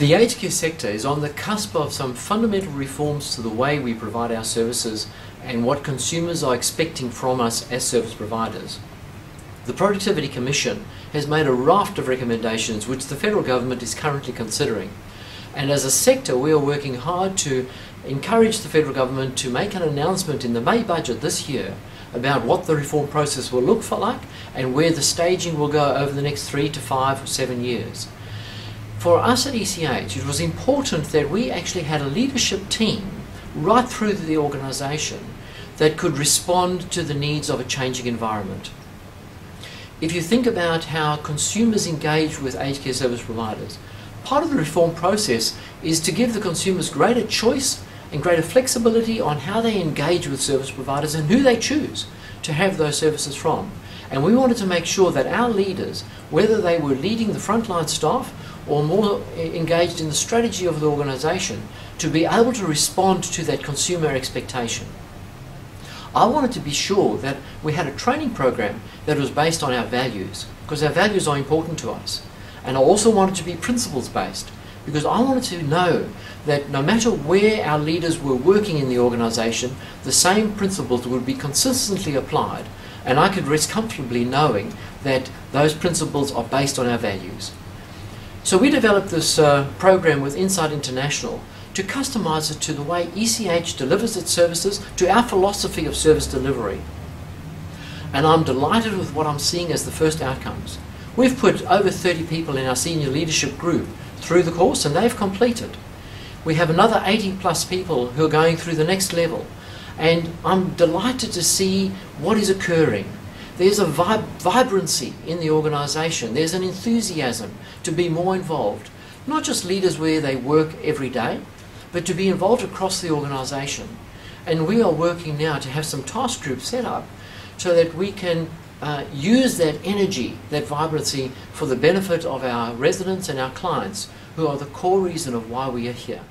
The aged care sector is on the cusp of some fundamental reforms to the way we provide our services and what consumers are expecting from us as service providers. The Productivity Commission has made a raft of recommendations which the federal government is currently considering. And as a sector, we are working hard to encourage the federal government to make an announcement in the May budget this year about what the reform process will look like and where the staging will go over the next 3 to 5 or 7 years. For us at ECH, it was important that we actually had a leadership team right through the organisation that could respond to the needs of a changing environment. If you think about how consumers engage with aged care service providers, part of the reform process is to give the consumers greater choice and greater flexibility on how they engage with service providers and who they choose to have those services from. And we wanted to make sure that our leaders, whether they were leading the frontline staff or more engaged in the strategy of the organisation, to be able to respond to that consumer expectation. I wanted to be sure that we had a training program that was based on our values, because our values are important to us. And I also wanted to be principles based, because I wanted to know that no matter where our leaders were working in the organisation, the same principles would be consistently applied, and I could rest comfortably knowing that those principles are based on our values. So we developed this program with Insight International to customise it to the way ECH delivers its services, to our philosophy of service delivery. And I'm delighted with what I'm seeing as the first outcomes. We've put over 30 people in our senior leadership group through the course, and they've completed. We have another 80 plus people who are going through the next level, and I'm delighted to see what is occurring. There's a vibrancy in the organisation. There's an enthusiasm to be more involved, not just leaders where they work every day, but to be involved across the organisation. And we are working now to have some task groups set up so that we can use that energy, that vibrancy, for the benefit of our residents and our clients, who are the core reason of why we are here.